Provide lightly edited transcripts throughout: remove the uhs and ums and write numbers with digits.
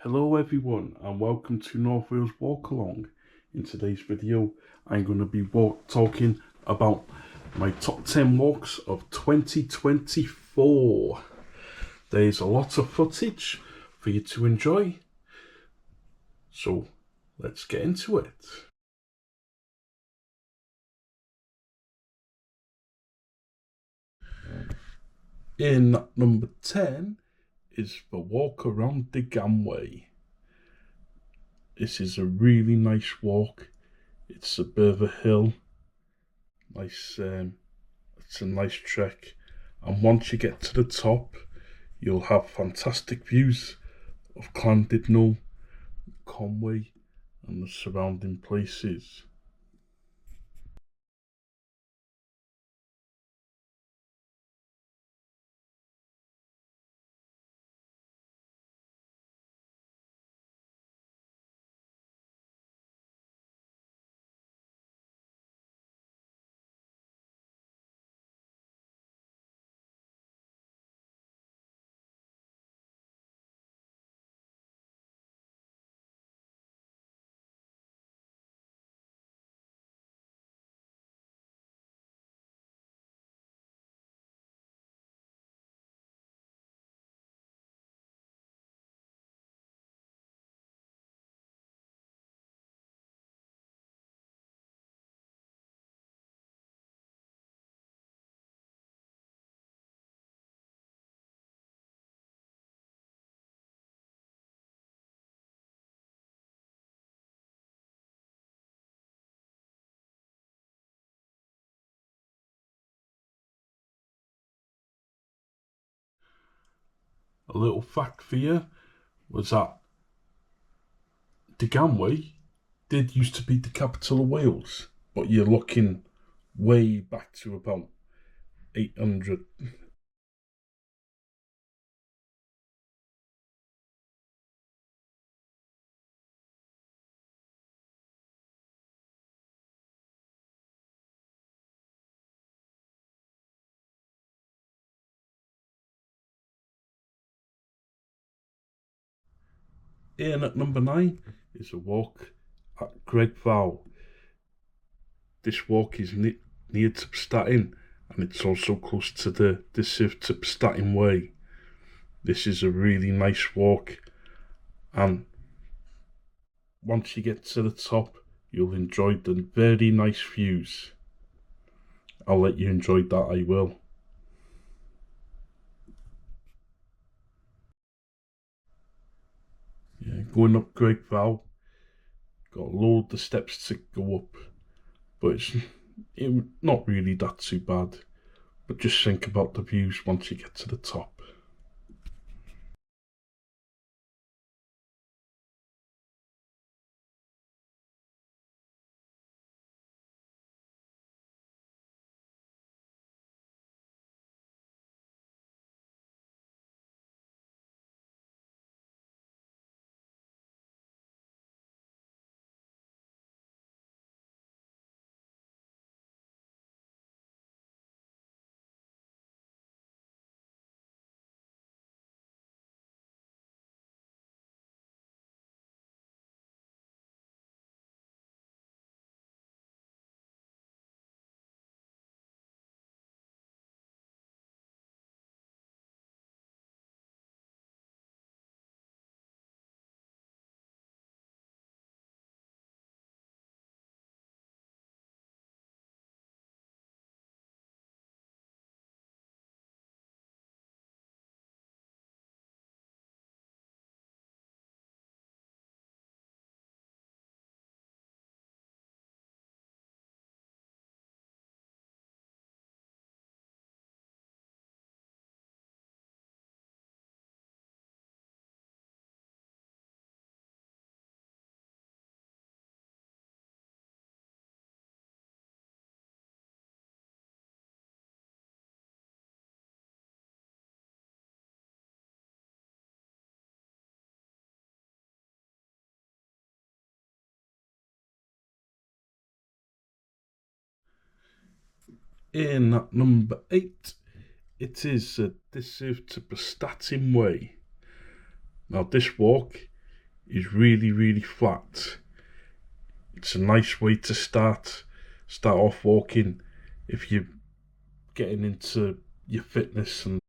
Hello everyone and welcome to North Wales Walkalong. In today's video I'm going to be talking about my top 10 walks of 2024. There's a lot of footage for you to enjoy, so let's get into it. In at number 10 is the walk around Deganwy. This is a really nice walk. It's a bit of a hill. It's a nice trek, and once you get to the top, you'll have fantastic views of Llanbedrog, Conway, and the surrounding places. A little fact for you was that Deganwy did used to be the capital of Wales, but you're looking way back to about 800. In at number 9 is a walk at Graig Fawr. This walk is near to Prestatyn, and it's also close to the Dyserth to Prestatyn Way. This is a really nice walk, and once you get to the top, you'll enjoy the very nice views. I'll let you enjoy that, I will. Yeah, going up Graig Fawr, got a load of steps to go up, but it's not really that too bad. But just think about the views once you get to the top. In at number 8, it is Dyserth to Prestatyn Way. Now this walk is really, really flat. It's a nice way to start off walking if you're getting into your fitness. And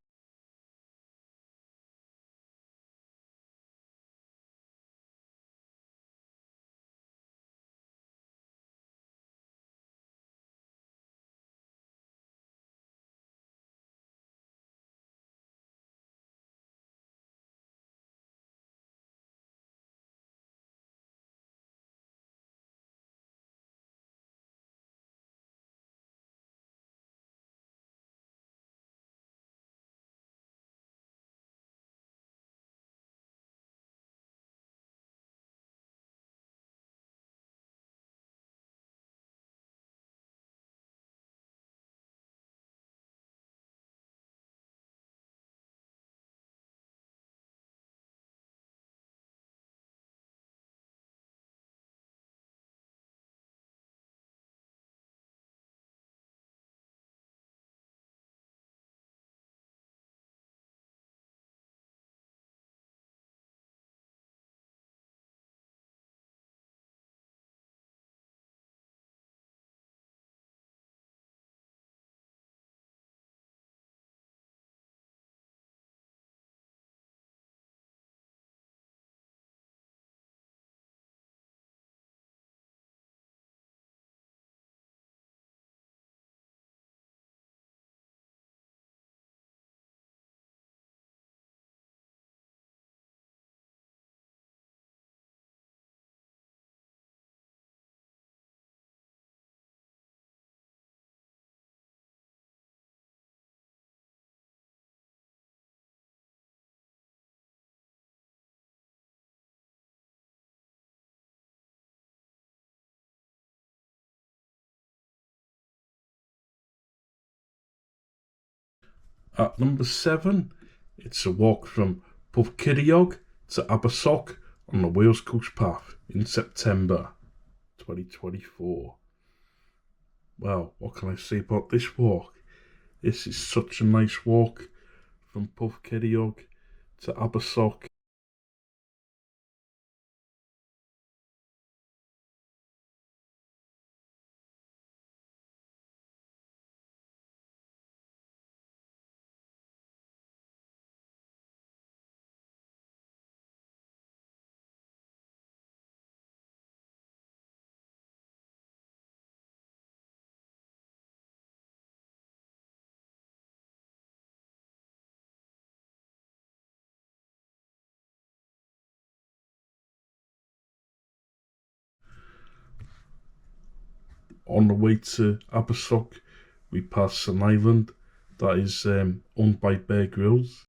at number 7, it's a walk from Ceriog to Abersoch on the Wales Coast Path in September 2024. Well, what can I say about this walk? This is such a nice walk from Ceriog to Abersoch. On the way to Abersoch, we pass an island that is owned by Bear Grylls.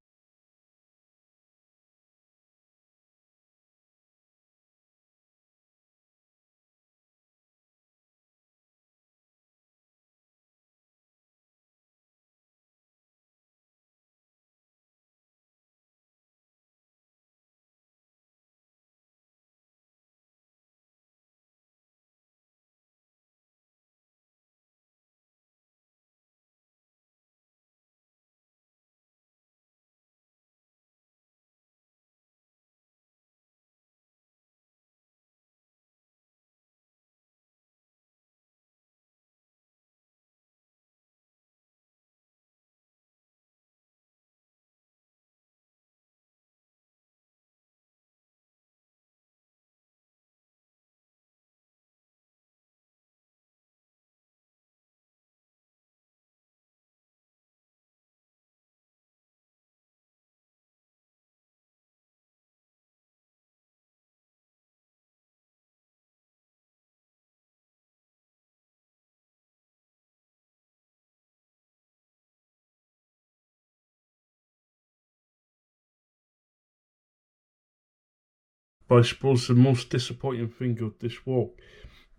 But I suppose the most disappointing thing of this walk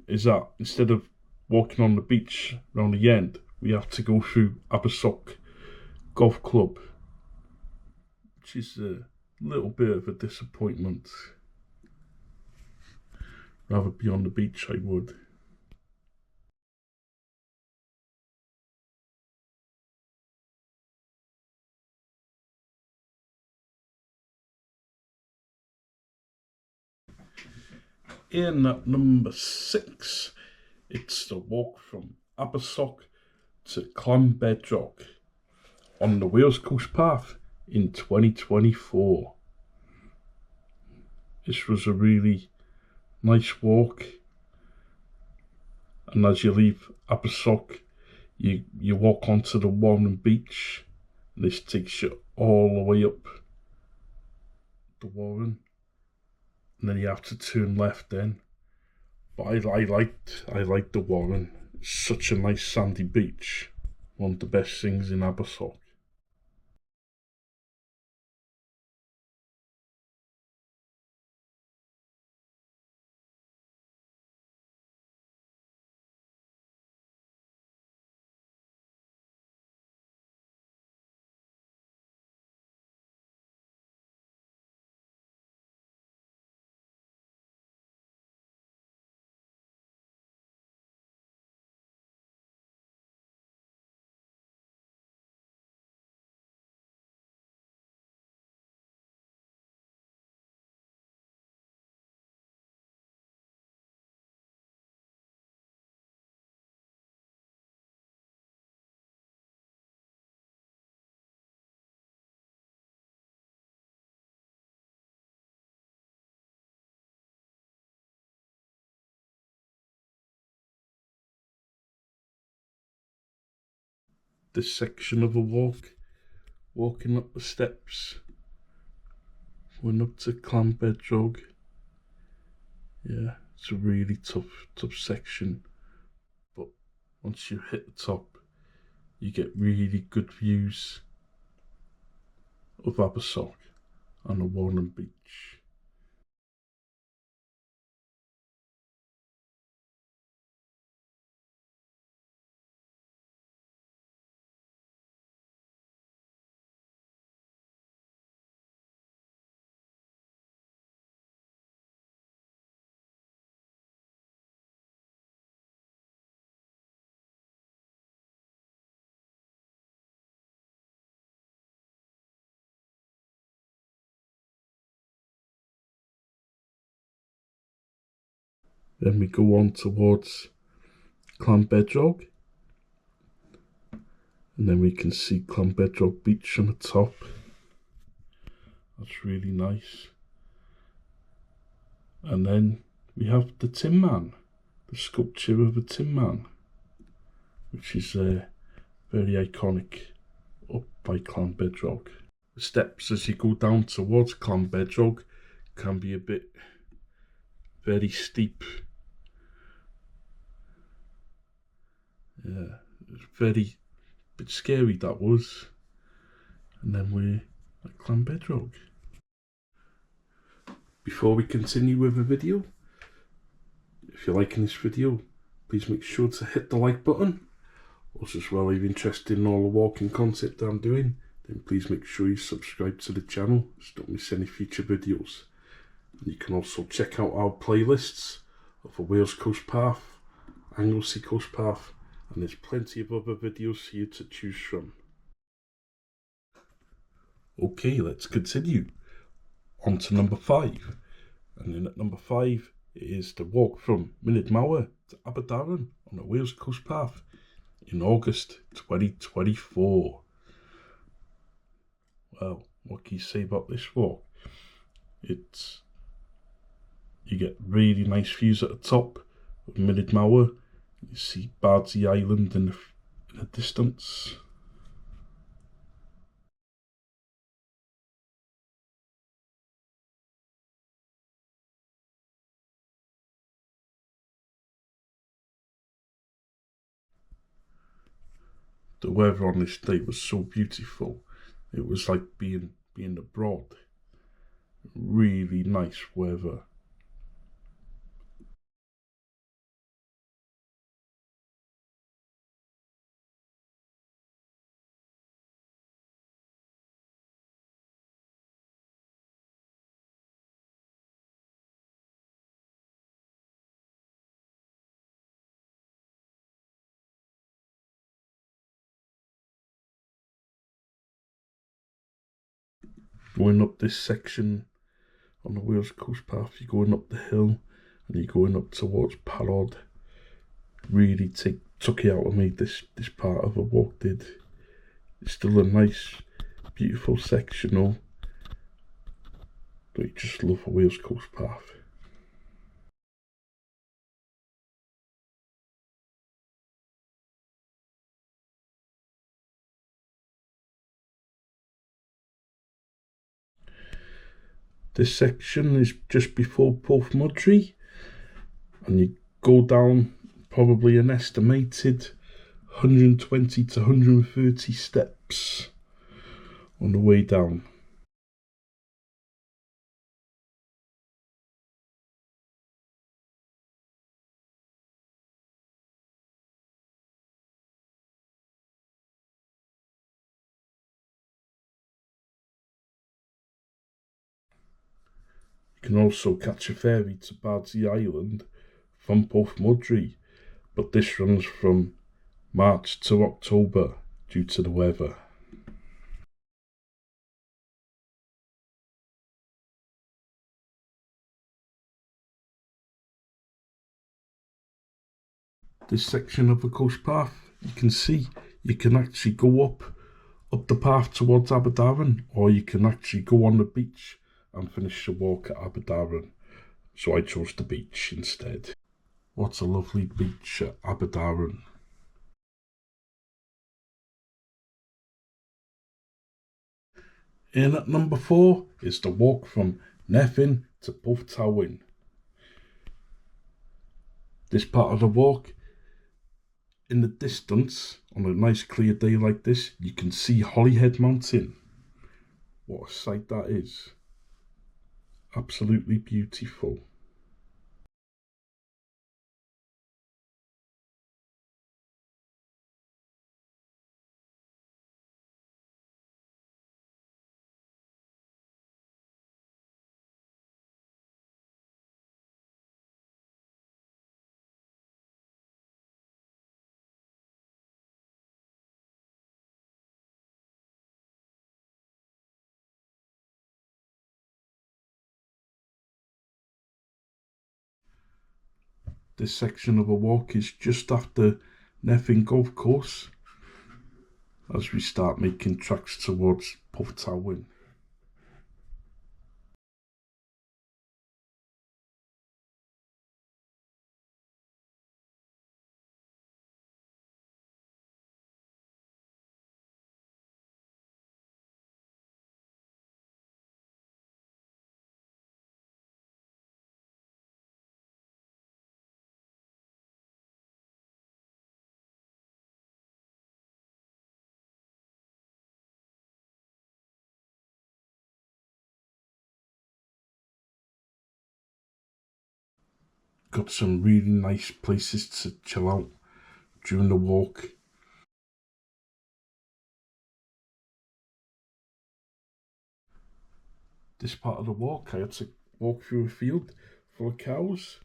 is that instead of walking on the beach around the end, we have to go through Abersoch Golf Club, which is a little bit of a disappointment. Rather be on the beach, I would. In at number 6, it's the walk from Abersoch to Llanbedrog on the Wales Coast Path in 2024. This was a really nice walk, and as you leave Abersoch, you walk onto the Warren beach. This takes you all the way up the Warren, and then you have to turn left then. But I liked the Warren. It's such a nice sandy beach. One of the best things in Abersoch. This section of a walk, walking up the steps, going up to Llanbedrog. Yeah, it's a really tough section, but once you hit the top, you get really good views of Abersoch and the Warren Beach. Then we go on towards Llanbedrog, and then we can see Llanbedrog Beach on the top. That's really nice. And then we have the Tin Man, the sculpture of a Tin Man, which is very iconic up by Llanbedrog. The steps as you go down towards Llanbedrog can be a bit very steep. Yeah, it's very bit scary, that was. And then we're at Llanbedrog. Before we continue with the video, if you're liking this video, please make sure to hit the like button. Also, as well, if you're interested in all the walking content I'm doing, then please make sure you subscribe to the channel so don't miss any future videos. And you can also check out our playlists of the Wales Coast Path, Anglesey Coast Path, and there's plenty of other videos for you to choose from. Okay, let's continue. On to number 5. And then at number 5 is the walk from Mynydd Mawr to Aberdaron on the Wales Coast Path in August 2024. Well, what can you say about this walk? You get really nice views at the top of Mynydd Mawr. You see Bardsey Island in the distance. The weather on this day was so beautiful. It was like being abroad. Really nice weather. Going up this section on the Wales Coast Path, you're going up the hill and you're going up towards Parod. Really took it out of me, this part of the walk did. It's still a nice, beautiful section though, but you just love a Wales Coast Path. This section is just before Porth Mudry, and you go down probably an estimated 120 to 130 steps on the way down. You can also catch a ferry to Bardsey Island from Porth Mudry, but this runs from March to October due to the weather. This section of the coast path, you can see you can actually go up the path towards Aberdaron, or you can actually go on the beach and finish the walk at Aberdaron. So I chose the beach instead. What a lovely beach at Aberdaron. In at number 4 is the walk from Nefyn to Porth Towyn. This part of the walk, in the distance, on a nice clear day like this, you can see Holyhead Mountain. What a sight that is. Absolutely beautiful. This section of a walk is just after Nefyn Golf Course as we start making tracks towards Porth Towyn. Got some really nice places to chill out during the walk. This part of the walk, I had to walk through a field full of cows.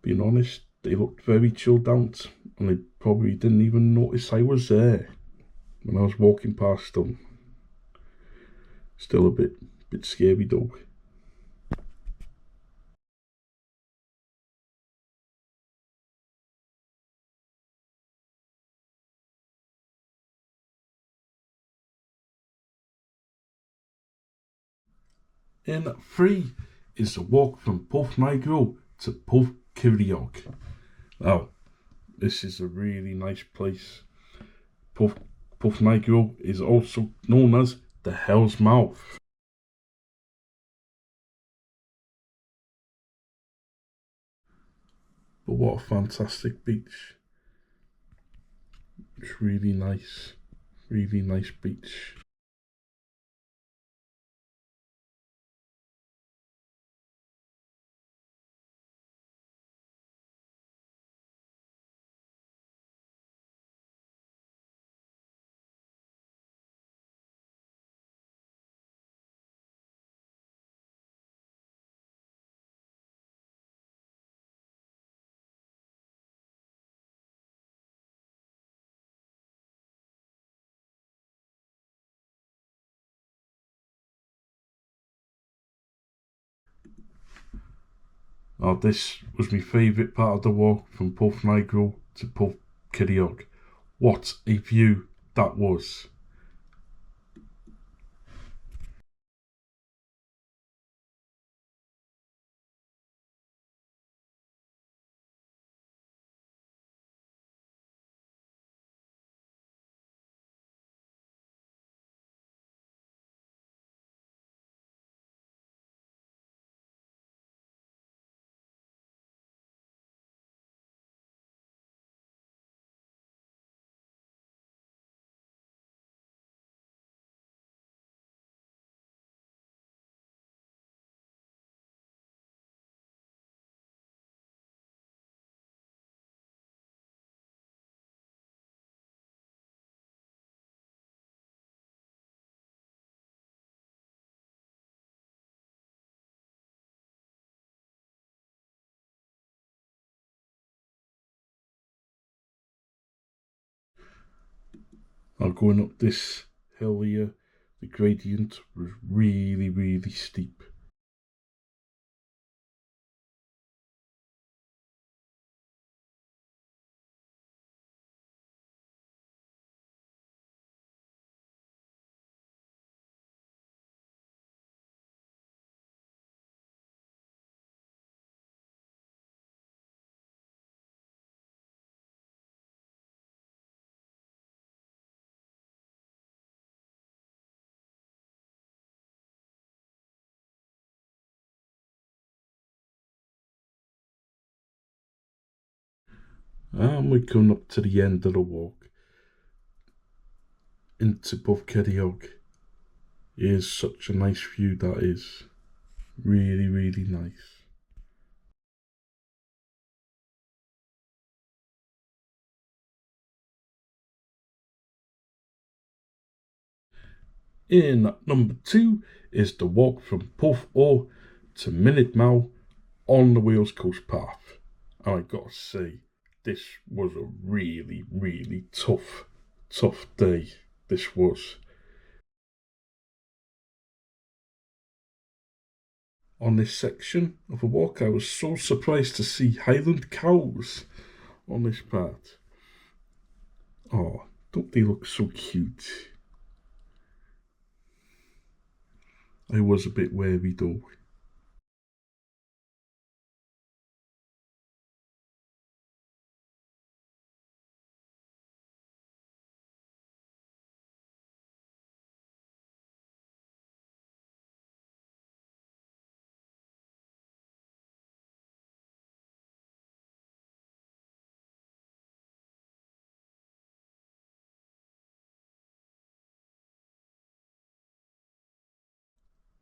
Being honest, they looked very chilled out, and they probably didn't even notice I was there when I was walking past them. Still a bit scary though. In at 3 is a walk from Porth Neigwl to Porth Ceriog. Now, this is a really nice place. Porth Neigwl is also known as the Hell's Mouth. But what a fantastic beach. It's really nice beach. Now this was my favourite part of the walk, from Porth Neigwl to Porth Ceriog. What a view that was. Now going up this hill here, the gradient was really steep. And we're coming up to the end of the walk into Porth Ceriog. It is such a nice view, that is. Really nice. In number 2 is the walk from Porth to Mynydd on the Wales Coast Path. And I gotta say, this was a really tough day. This was. On this section of the walk, I was so surprised to see Highland cows on this part. Oh, don't they look so cute? I was a bit wary though.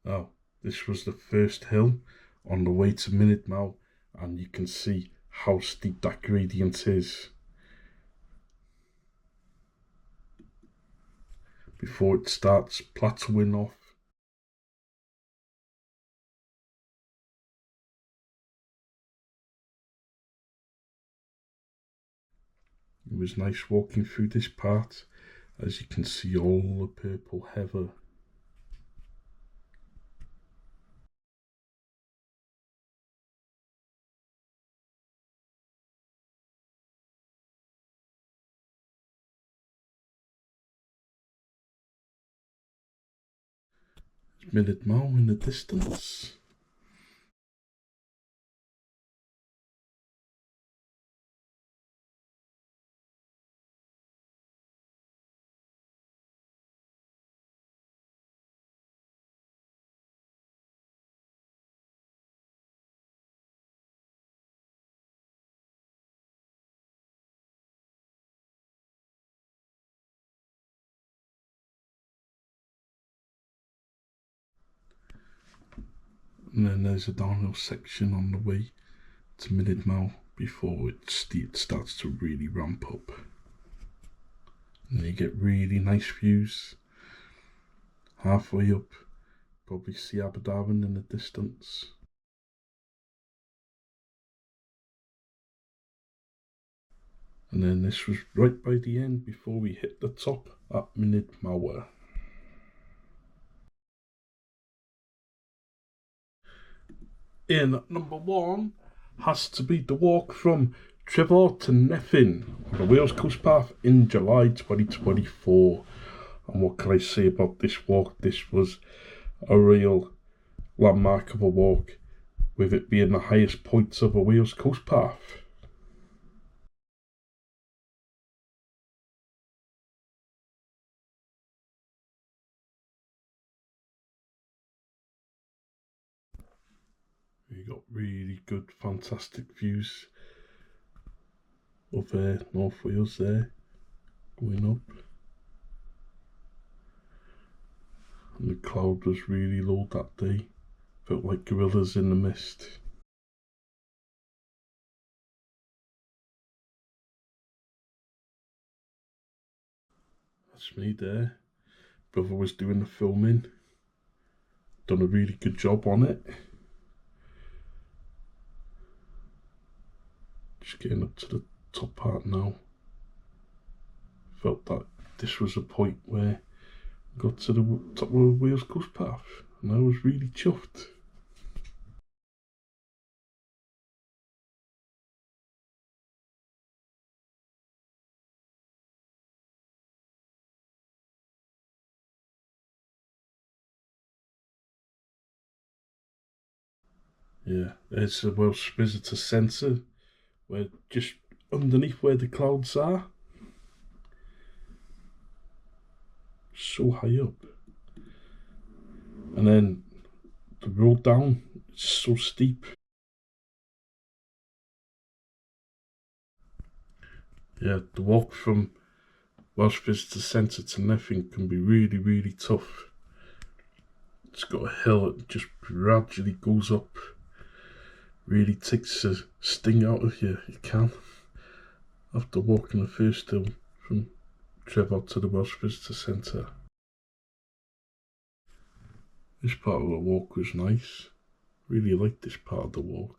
Oh, this was the first hill on the way to Mynydd, and you can see how steep that gradient is before it starts plateauing off. It was nice walking through this part, as you can see all the purple heather. Mynydd in the distance. And then there's a downhill section on the way to Mynydd before it starts to really ramp up. And you get really nice views. Halfway up, probably see Aberdaron in the distance. And then this was right by the end before we hit the top at Mynydd Mawr. In number 1 has to be the walk from Trefor to Nefyn on the Wales Coast Path in July 2024. And what can I say about this walk? This was a real landmark of a walk, with it being the highest point of a Wales Coast Path. You got really good, fantastic views of North Wales there, going up. And the cloud was really low that day. Felt like gorillas in the mist. That's me there. Brother was doing the filming. Done a really good job on it. Just getting up to the top part now. Felt that this was a point where I got to the top of the Wales Coast Path, and I was really chuffed. Yeah, it's the Welsh Visitor Centre, where just underneath where the clouds are. So high up. And then the road down, it's so steep. Yeah, the walk from Welsh Visitor Centre to Nefyn can be really, really tough. It's got a hill that just gradually goes up. Really takes the sting out of you. You can. After walking the first hill from Trefor to the Welsh Visitor Centre. This part of the walk was nice. Really liked this part of the walk.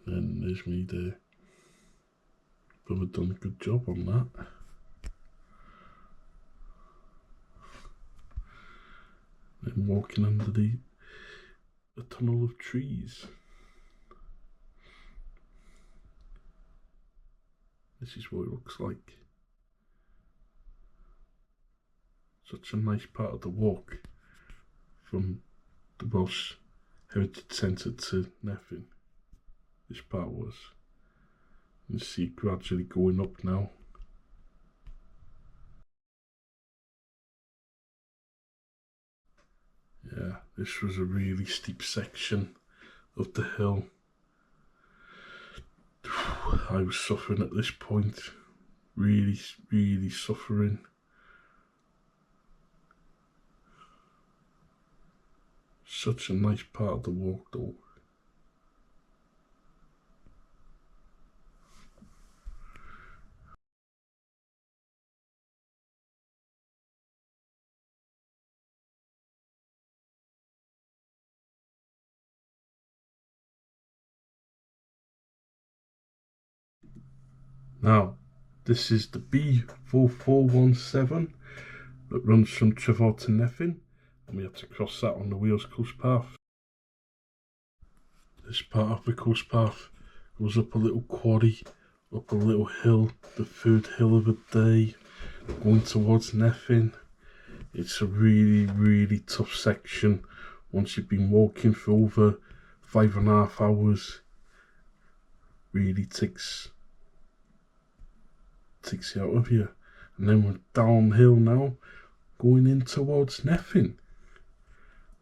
And there's me there. Brother done a good job on that. Then walking under a tunnel of trees. This is what it looks like. Such a nice part of the walk from the Welsh Heritage Centre to Nefyn. This part was. You see it gradually going up now. Yeah, this was a really steep section of the hill. I was suffering at this point. Really, really suffering. Such a nice part of the walk though. Now, this is the B4417 that runs from Trefor to Nefyn, and we had to cross that on the Wales Coast Path. This part of the coast path goes up a little quarry, up a little hill, the third hill of the day, going towards Nefyn. It's a really, really tough section once you've been walking for over 5.5 hours. Really takes you out of you. And then we're downhill now, going in towards Nefyn.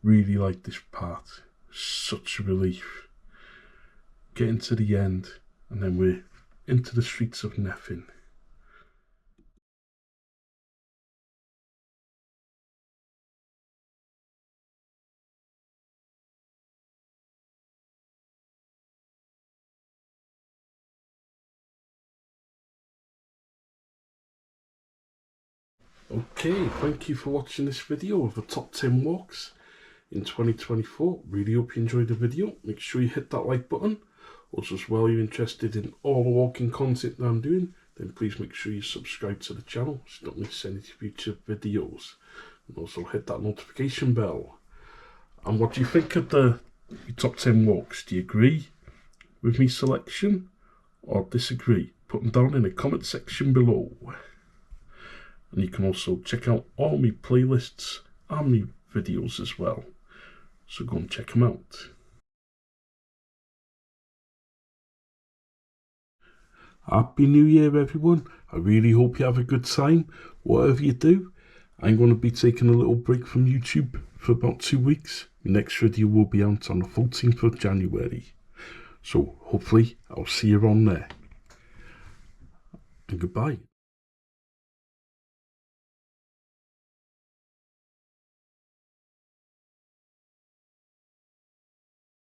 Really like this part. Such a relief. Getting to the end, and then we're into the streets of Nefyn. Okay, thank you for watching this video of the top 10 walks in 2024. Really hope you enjoyed the video. Make sure you hit that like button. Also, as well, you're interested in all the walking content that I'm doing, then please make sure you subscribe to the channel so you don't miss any future videos. And also hit that notification bell. And what do you think of the top 10 walks? Do you agree with me selection or disagree? Put them down in the comment section below. And you can also check out all my playlists and my videos as well. So go and check them out. Happy New Year, everyone. I really hope you have a good time. Whatever you do, I'm going to be taking a little break from YouTube for about 2 weeks. The next video will be out on the 14th of January. So hopefully I'll see you on there. And goodbye.